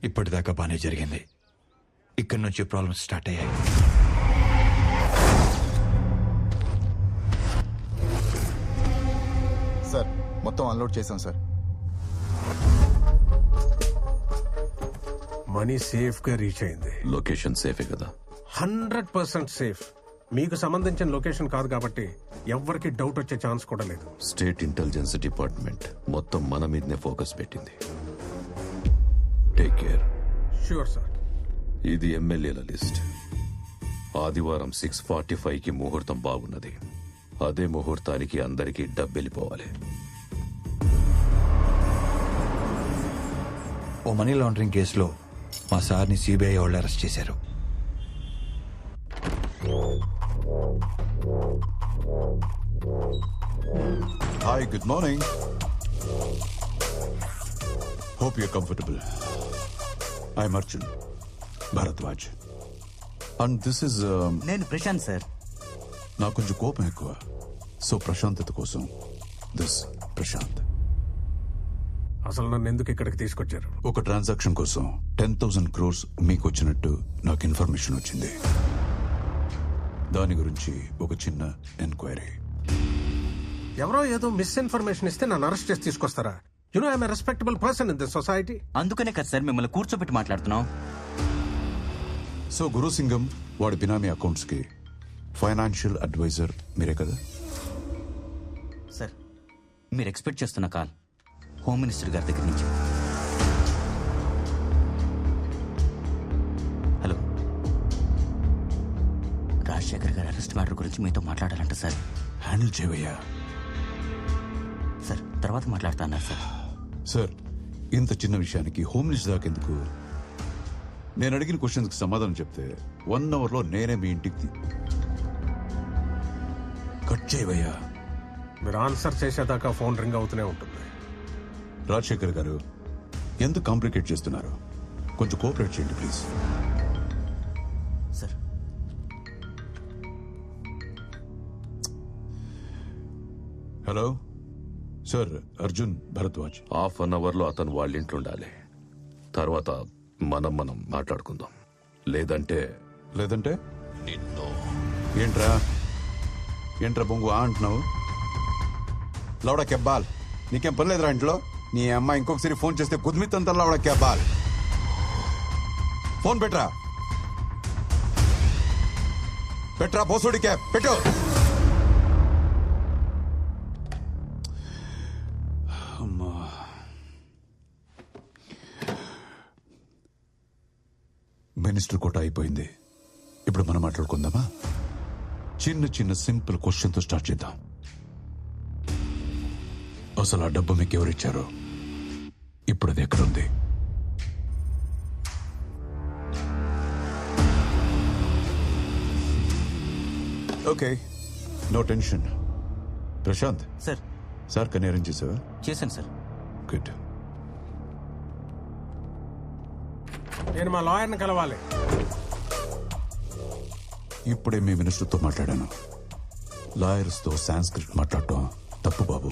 ఇప్పటిదాకా బానే జరిగింది. ఇక్కడి నుంచి ప్రాబ్లమ్స్ స్టార్ట్ అయ్యాయి. సార్ మొత్తం అన్లోడ్ చేశాం సార్. మనీ సేఫ్ గా రీచ్ అయింది. లొకేషన్ సేఫే కదా? 100% సేఫ్. మీకు సంబంధించిన లొకేషన్ కాదు కాబట్టి ఎవ్వరికి డౌట్ వచ్చే ఛాన్స్ కూడా లేదు. స్టేట్ ఇంటెలిజెన్స్ డిపార్ట్మెంట్ మొత్తం మన మీదనే ఫోకస్ పెట్టింది. Take care. Sure sir. ఇది ఎమ్మెల్యేల లిస్ట్. ఆదివారం 6:45కి ముహూర్తం బాగున్నది. అదే ముహూర్తానికి అందరికీ డబ్బెళ్ళిపోవాలి. ఓ మనీ లాండరింగ్ కేసులో మా సార్ని సిబిఐ వాళ్ళు అరెస్ట్ చేశారు. Hi, good morning. Hope you're comfortable. I'm Arjun Bharadwaj. And this is... నేను ప్రశాంత్ సార్. నాకు కొంచెం కోపం ఎక్కువ. సో ప్రశాంతత కోసం దిస్ ప్రశాంత్. అసలు నన్ను ఎందుకు ఇక్కడికి తీసుకొచ్చారు? ఒక ట్రాన్సాక్షన్ కోసం 10,000 crores మీకు వచ్చినట్టు నాకు ఇన్ఫర్మేషన్ వచ్చింది. దాని గురించి ఒక చిన్న ఎంక్వైరీ. ఎవరో ఏదో మిస్ఇన్ఫర్మేషన్ ఇస్తే నన్ను అరెస్ట్ చేసి తీసుకొస్తారా? You know I'm a respectable person in this society. అందుకనే కదా సార్ మిమ్మల్ని కూర్చోబెట్టి మాట్లాడుతున్నాం. సో గురుసింగం వాడి బినామీ అకౌంట్స్ కి ఫైనాన్షియల్ అడ్వైజర్ మీరే కదా? సార్ మీరు ఎక్స్పెక్ట్ చేస్తున్న కాల్ హోమ్ మినిస్టర్ గారి దగ్గర నుంచి. హలో, రాజశేఖర్ గారి అరెస్ట్ మ్యాటర్ గురించి మీతో మాట్లాడాలంట సార్. హ్యాండిల్ చేయవయ్యా. సార్ తర్వాత మాట్లాడతా అన్నారు సార్. సార్ ఇంత చిన్న విషయానికి హోమ్ మినిస్టర్ దాకా ఎందుకు? నేను అడిగిన క్వశ్చన్స్కి సమాధానం చెప్తే 1 hourలో నేనే మీ ఇంటికి కట్ చేయవయ్యా. మీరు ఆన్సర్ చేసేదాకా ఫోన్ రింగ్ అవుతూనే ఉంటుంది. రాజశేఖర్ గారు ఎందుకు కాంప్లికేట్ చేస్తున్నారు? కొంచెం కోఆపరేట్ చేయండి please. Sir hello sir, Arjun Bharadwaj. 1/2 అవర్లో అతను వాళ్ళ ఇంట్లో ఉండాలి. తర్వాత మనం మాట్లాడుకుందాం. లేదంటే నిన్ను. ఏంట్రా బొంగు అంటున్నావు? లౌడా కెబ్బాల్, నీకేం పర్లేదురా ఇంట్లో? నీ అమ్మ ఇంకొకసారి ఫోన్ చేస్తే కుద్మితంతా లౌడా కెబ్బాల్. ఫోన్ పెట్రా బోసుడి క్యాబ్ పెట్టు. అమ్మా, మినిస్టర్ కోట అయిపోయింది. ఇప్పుడు మనం మాట్లాడుకుందామా? చిన్న సింపుల్ క్వశ్చన్ తో స్టార్ట్ చేద్దాం. అసలు ఆ డబ్బు మీకు ఎవరిచ్చారో? ఇప్పుడు అది ఎక్కడుంది? Okay, no tension. Prashant sir. Sir కన్నీ అరేంజ్ చేసావా? చేశాను సార్. గుడ్. నేను మా లాయర్ని కలవాలి. ఇప్పుడే మీ మినిస్టర్తో మాట్లాడాను. లాయర్స్తో సాంస్క్రిట్ మాట్లాడటం తప్పు బాబు.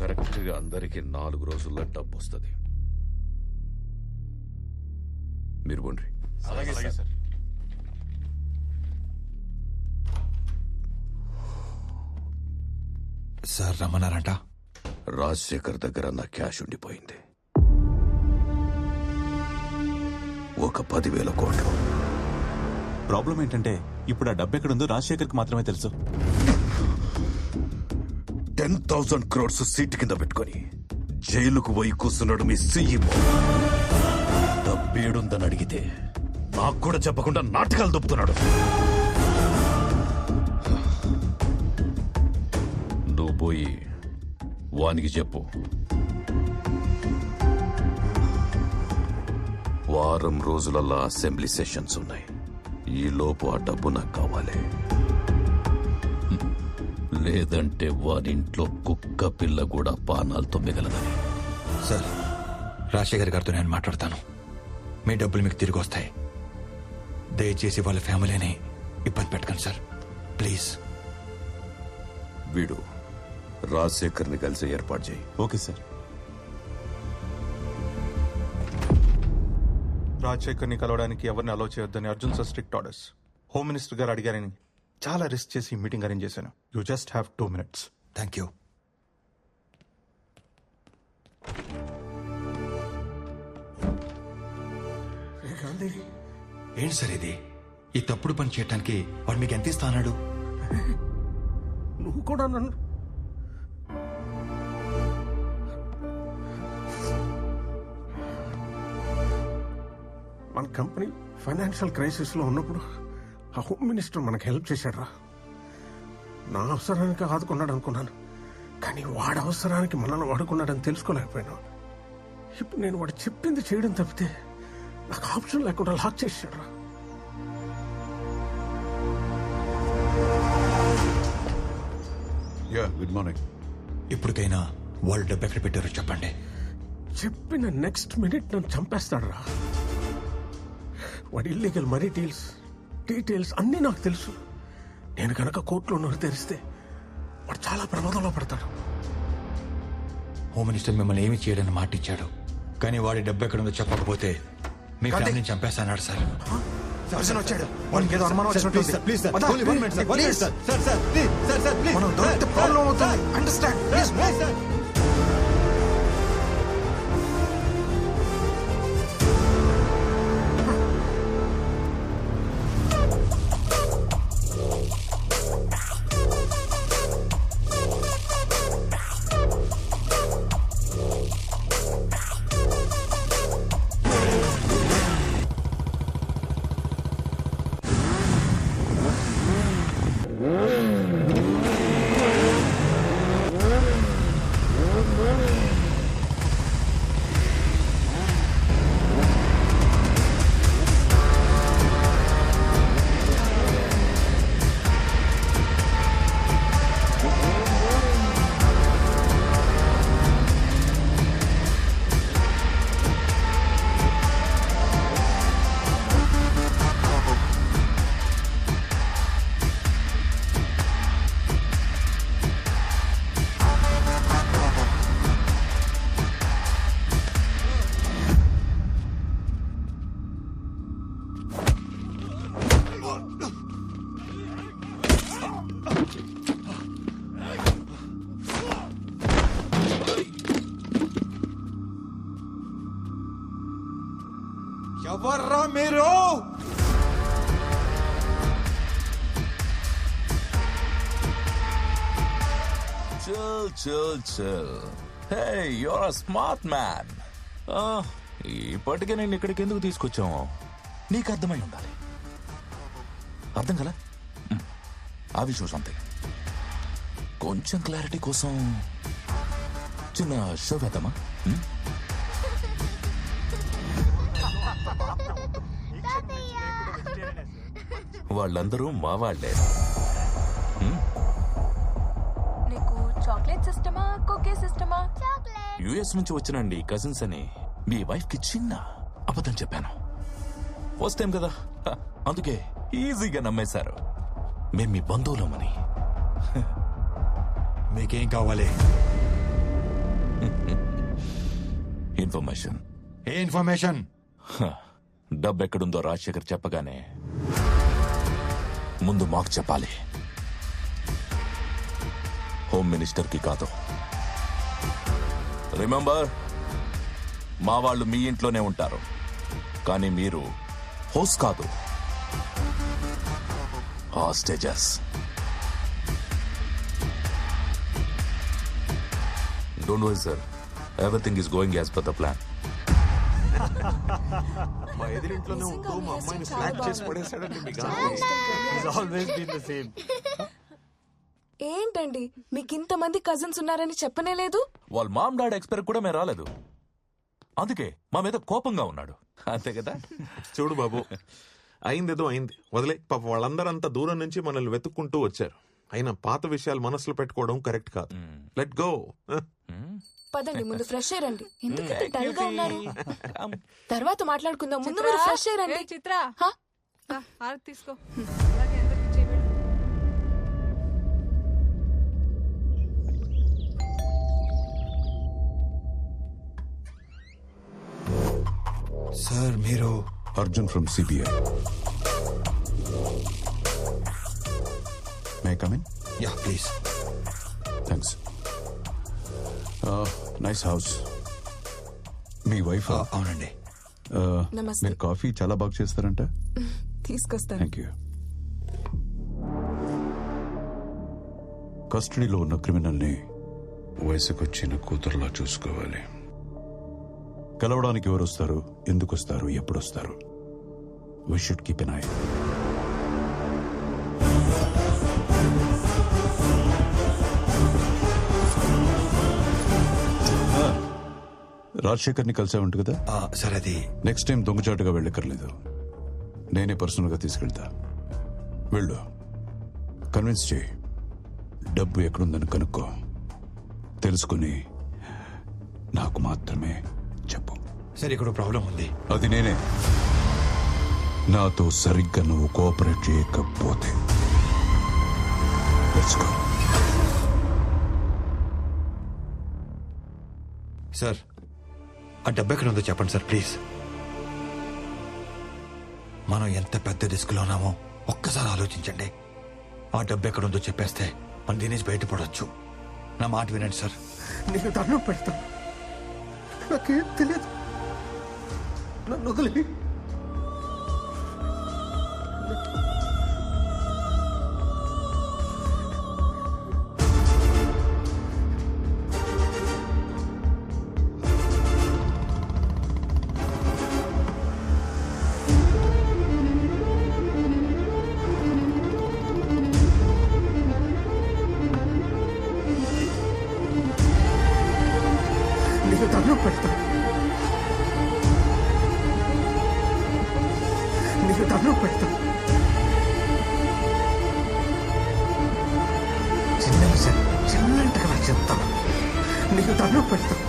కరెక్ట్గా అందరికి 4 రోజుల్లో డబ్బు వస్తుంది. మీరు పోండి. సార్ రమ్మన్నారంట. రాజశేఖర్ దగ్గర నా క్యాష్ ఉండిపోయింది. ఒక 10,000 కోట్లు. ప్రాబ్లం ఏంటంటే ఇప్పుడు ఆ డబ్బు ఎక్కడుందో రాజశేఖర్కి మాత్రమే తెలుసు. 10,000 crores సీట్ కింద పెట్టుకొని జైలుకు పోయి కూర్చున్నాడు మీ సీఈఓ. డబ్బేడుందని అడిగితే నాకు కూడా చెప్పకుండా నాటకాలు దొప్పుతున్నాడు. నువ్వు పోయి వానికి చెప్పు. వారం రోజులల్లా అసెంబ్లీ సెషన్స్ ఉన్నాయి. ఈ లోపు ఆ డబ్బు నాకు కావాలి. లేదంటే వారింట్లో కుక్క పిల్ల కూడా పానాలతో మిగలదని. సార్ రాజశేఖర్ గారితో నేను మాట్లాడతాను. మీ డబ్బులు మీకు తిరిగి వస్తాయి. దయచేసి వాళ్ళ ఫ్యామిలీని ఇబ్బంది పెట్టకండి సార్ ప్లీజ్. వీడు రాజశేఖర్ని కలిసి ఏర్పాటు చేయి. Okay sir. రాజశేఖర్ని కలవడానికి ఎవరిని అలో చేయొద్దని Arjun sir strict orders. Home minister గారు అడిగారని చాలా రిస్క్ చేసి మీటింగ్ అరేంజ్ చేశాను. You just have 2 minutes. Thank you. Gandhi, ఏంటి సార్ ఇది? ఈ తప్పుడు పని చేయడానికి వాడు మీకు ఎంత ఇస్తా అన్నాడు? నువ్వు కూడా నన్ను మన కంపెనీ ఫైనాన్షియల్ క్రైసిస్ లో ఉన్నప్పుడు ఆ హోమ్ మినిస్టర్ మనకు హెల్ప్ చేశాడురా. నా అవసరానికి ఆదుకున్నాడు అనుకున్నాను, కానీ వాడి అవసరానికి మనల్ని వాడుకున్నాడని తెలుసుకోలేకపోయాను. ఇప్పుడు నేను వాడు చెప్పింది చేయడం తప్పితే నాకు ఆప్షన్ లేకుండా లాక్ చేశాడురా. Yeah, good morning. ఇప్పటికైనా వాళ్ళు డబ్బు ఎక్కడ పెట్టారో చెప్పండి. చెప్పిన నెక్స్ట్ మినిట్ నన్ను చంపేస్తాడురా. వాడి ఇల్లీగల్ మనీ డీటెయిల్స్ అన్నీ నాకు తెలుసు. నేను కనుక కోర్టులో నోరు తెరిస్తే వాడు చాలా ప్రమాదంలో పడతాడు. హోమ్ మినిస్టర్ మిమ్మల్ని ఏమి చేయడని మాట ఇచ్చాడు, కానీ వాడి డబ్బు ఎక్కడుందో చెప్పకపోతే మీ ఫ్యామిలీని చంపేస్తాన్నాడు సార్. వచ్చాడు, వాడికి ఏదో అనుమానం వచ్చినట్టుంది. మనం దొరికితే ప్రాబ్లం అవుతుంది. Understand please. ఎవర్రా మీరు? Chill. Hey, you're a smart man. ఇప్పటికే నేను ఇక్కడికి ఎందుకు తీసుకొచ్చాము నీకు అర్థమై ఉండాలి. అర్థం కదా? ఆ విషయం సంథింగ్ కొంచెం క్లారిటీ కోసం చిన్న షో వేద్దామా? వాళ్ళందరూ మా వాళ్లే. నీకు చాక్లెట్ సిస్టమా కుకీ సిస్టమా? యుఎస్ నుంచి వచ్చినండి కజిన్స్ అని మీ వైఫ్ కి చిన్న అబద్ధం చెప్పాను. ఫస్ట్ టైం కదా, అందుకే ఈజీగా నమ్మేశారు మేం మీ బంధువులమని. మీకేం కావాలి? ఇన్ఫర్మేషన్. ఏ ఇన్ఫర్మేషన్? డబ్బు ఎక్కడుందో రాజశేఖర్ చెప్పగానే ముందు మాకు చెప్పాలి, హోమ్ మినిస్టర్ కి కాదు. రిమెంబర్, మా వాళ్ళు మీ ఇంట్లోనే ఉంటారు, కానీ మీరు హోస్ట్ కాదు, hostages. Don't worry sir, everything is going as per the plan. మా ఎదురింట్లోనే ఉంటూ మా అమ్మాయిని స్లాక్ చేసి పడేశాడండి మీ ఏంటండి మీకు ఇంతమంది కజిన్స్ ఉన్నారని చెప్పనే లేదు? వాళ్ళ మామ్ డాడ్ ఎక్స్పైర్ కూడా మేము రాలేదు, అందుకే మా మీద కోపంగా ఉన్నాడు. అంతే కదా? చూడు బాబు, అయిందేదో అయింది, వదిలే. పాప వాళ్ళందరూ అంత దూరం నుంచి మనల్ని వెతుక్కుంటూ వచ్చారు. అయినా పాత విషయాలు మనసులో పెట్టుకోవడం కరెక్ట్ కాదు. Let go. పదండి, ముందు ఫ్రెష్ ఎయిర్ రండి. ఎందుకంటే డల్ గా ఉన్నారు, తర్వాత మాట్లాడుకుందాం. ముందు మీరు ఫ్రెష్ ఎయిర్ రండి. చిత్ర, హా? హారతి తీసుకో. అలాగే అందరికీ చేయబడి. సార్ మీరు Arjun from CBI. May come in? Yeah please. Thanks. Nice house. Me wife? అవునండి. నమస్తే. మీరు కాఫీ చాలా బాగా చేస్తారంట. తీసుకొస్తాను. Thank you. కస్టడీలో ఉన్న క్రిమినల్ని వయసుకొచ్చిన కూతురులా చూసుకోవాలి. కలవడానికి ఎవరు వస్తారు, ఎందుకు వస్తారు, ఎప్పుడు వస్తారు? We should keep an eye. రాజశేఖర్ని కలిసే ఉంటుంది కదా సార్. అది నెక్స్ట్ టైం దొంగచాటుగా వెళ్ళక్కర్లేదు, నేనే పర్సనల్గా తీసుకెళ్తా. వెళ్ళు, కన్విన్స్ చేయి, డబ్బు ఎక్కడుందని కనుక్కో, తెలుసుకుని నాకు మాత్రమే చెప్పు. సార్ ఇక్కడ ప్రాబ్లం ఉంది. అది నేనే. నాతో సరిగ్గా నువ్వు కోఆపరేట్ చేయకపోతే లెట్స్ గో. సార్ ఆ డబ్బు ఎక్కడ ఉందో చెప్పండి సార్ ప్లీజ్. మనం ఎంత పెద్ద రిస్క్ లో ఉన్నామో ఒక్కసారి ఆలోచించండి. ఆ డబ్బు ఎక్కడ ఉందో చెప్పేస్తే మనం దీని నుంచి బయటపడవచ్చు. నా మాట వినండి సార్. నీకు దండం పెడతాను, నాకేం తెలియదు, నన్ను వదిలి. నీకు దండం పెడతాను, నీకు దండం పెడతాను. చిన్న విషయం చిన్నంటగా నాకు చెప్తాను, నీకు దండం పెడతాను.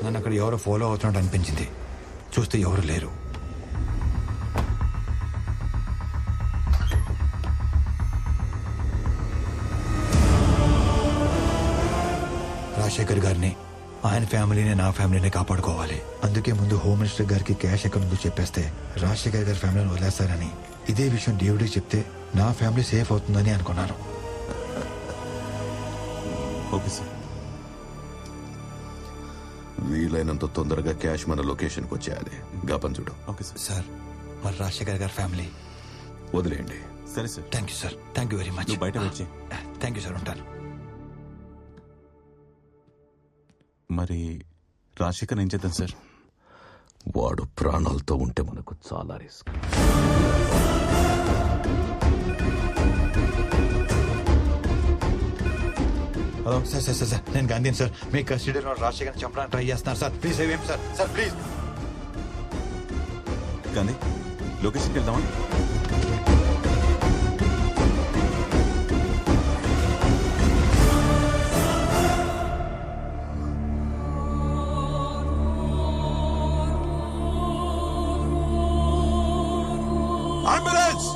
నన్ను అక్కడ ఎవరో ఫాలో అవుతున్నట్టు అనిపించింది. చూస్తే ఎవరు లేరు. రాజశేఖర్ గారిని, ఆయన ఫ్యామిలీని, నా ఫ్యామిలీని కాపాడుకోవాలి. అందుకే ముందు హోమ్ మినిస్టర్ గారికి క్యాష్ ఎక్కడ ఉందో చెప్పేస్తే రాజశేఖర్ గారి ఫ్యామిలీని వదిలేస్తారని, ఇదే విషయం డేవిడ్కి చెప్తే నా ఫ్యామిలీ సేఫ్ అవుతుందని అనుకున్నాను. Okay sir. వీలైనంత తొందరగా క్యాష్ మన లొకేషన్కి వచ్చేయాలి. గాపన్ చూడు. Okay sir. సార్ మరి రాజశేఖర్ గారి ఫ్యామిలీ వదిలేయండి. సరే sir. Thank you sir. Thank you very much. నువ్వు బయట వచ్చి. Thank you sir. ఉంటాను. మరి రాజశేఖర్ ఏం చేద్దాం సార్? వాడు ప్రాణాలతో ఉంటే మనకు చాలా risk. Hello sir. Sir sir sir నేను గాంధీని సార్. మీ కస్టడీలో రాజశేఖర్ చంపడానికి ట్రై చేస్తున్నారు సార్. ప్లీజ్ ఏం సార్. Sir please. గాంధీ లొకేషన్కి వెళ్దామా? అంబులెన్స్!